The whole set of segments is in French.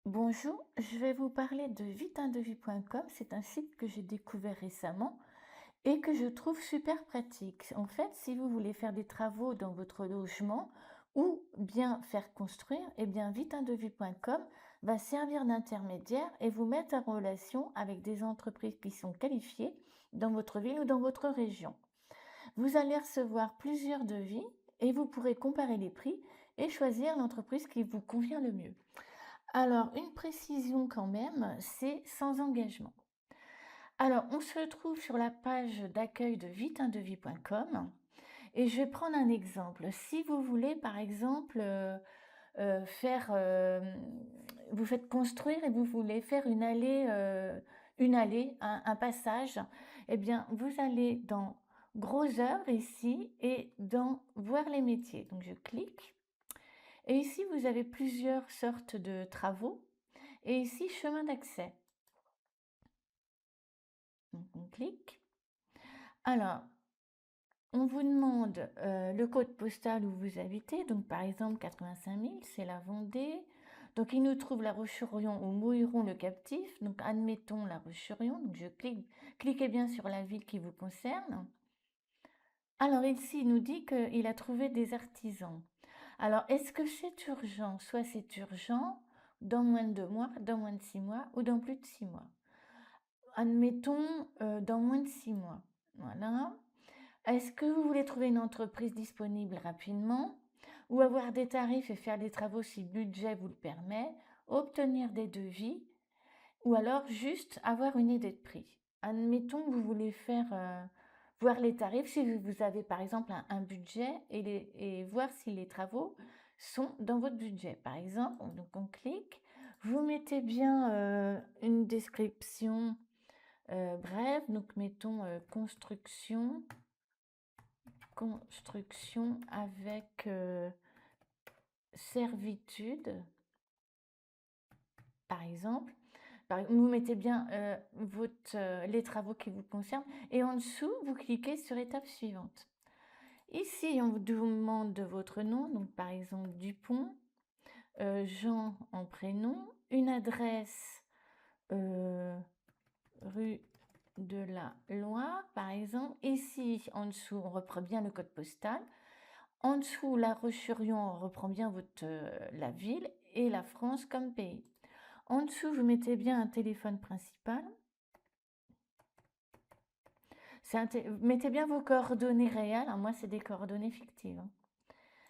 Bonjour, je vais vous parler de viteundevis.com. C'est un site que j'ai découvert récemment et que je trouve super pratique. En fait, si vous voulez faire des travaux dans votre logement ou bien faire construire, eh bien viteundevis.com va servir d'intermédiaire et vous mettre en relation avec des entreprises qui sont qualifiées dans votre ville ou dans votre région. Vous allez recevoir plusieurs devis et vous pourrez comparer les prix et choisir l'entreprise qui vous convient le mieux. Alors, une précision quand même, c'est sans engagement. Alors, on se trouve sur la page d'accueil de viteundevis.com et je vais prendre un exemple. Si vous voulez, par exemple, faire, vous faites construire et vous voulez faire une allée, un passage, eh bien, vous allez dans Gros œuvres ici et dans Voir les métiers. Donc, je clique et ici, vous avez plusieurs sortes de travaux et ici, chemin d'accès. Donc on clique. Alors, on vous demande, le code postal où vous habitez, donc par exemple 85 000, c'est la Vendée. Donc il nous trouve La Roche-sur-Yon ou Mouilleron-le-Captif, donc admettons La Roche-sur-Yon, donc je cliquez bien sur la ville qui vous concerne. Alors ici, il nous dit qu'il a trouvé des artisans. Alors, est-ce que c'est urgent? Soit c'est urgent dans moins de 2 mois, dans moins de 6 mois ou dans plus de 6 mois. Admettons, dans moins de 6 mois. Voilà. Est-ce que vous voulez trouver une entreprise disponible rapidement? Ou avoir des tarifs et faire des travaux si le budget vous le permet? Obtenir des devis? Ou alors juste avoir une idée de prix? Admettons que vous voulez faire, voir les tarifs si vous avez par exemple un budget et voir si les travaux sont dans votre budget. Par exemple, donc on clique, vous mettez bien, une description bref, donc mettons construction avec servitude, par exemple. Vous mettez bien les travaux qui vous concernent et en dessous, vous cliquez sur étape suivante. Ici, on vous demande de votre nom, donc par exemple Dupont, Jean en prénom, une adresse rue de la Loire, par exemple. Ici, en dessous, on reprend bien le code postal. En dessous, La Roche-sur-Yon, on reprend bien la ville et la France comme pays. En dessous, vous mettez bien un téléphone principal. Mettez bien vos coordonnées réelles. Hein, moi, c'est des coordonnées fictives. Hein.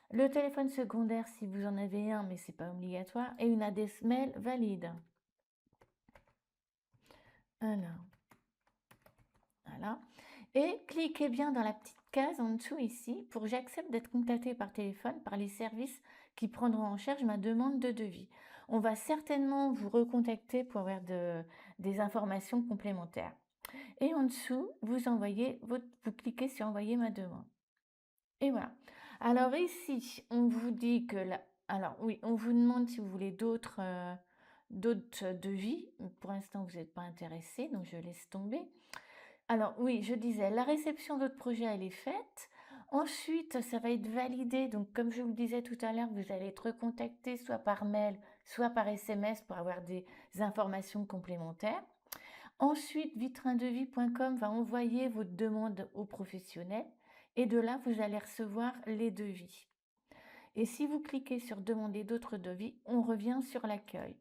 Le téléphone secondaire, si vous en avez un, mais c'est pas obligatoire. Et une adresse mail valide. Alors, voilà. Et cliquez bien dans la petite case en dessous ici pour j'accepte d'être contacté par téléphone par les services qui prendront en charge ma demande de devis. On va certainement vous recontacter pour avoir des informations complémentaires. Et en dessous, vous cliquez sur envoyer ma demande. Et voilà. Alors ici, on vous dit alors oui, on vous demande si vous voulez d'autres devis. Pour l'instant, vous n'êtes pas intéressé, donc je laisse tomber. Alors oui, je disais, la réception de votre projet, elle est faite. Ensuite, ça va être validé. Donc, comme je vous le disais tout à l'heure, vous allez être recontacté soit par mail, soit par SMS pour avoir des informations complémentaires. Ensuite, vitreindevis.com va envoyer votre demande aux professionnels et de là, vous allez recevoir les devis. Et si vous cliquez sur demander d'autres devis, on revient sur l'accueil.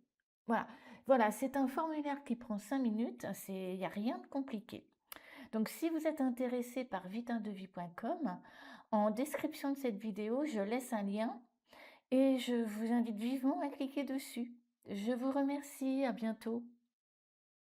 Voilà, voilà, c'est un formulaire qui prend 5 minutes, il n'y a rien de compliqué. Donc, si vous êtes intéressé par viteundevis.com, en description de cette vidéo, je laisse un lien et je vous invite vivement à cliquer dessus. Je vous remercie, à bientôt.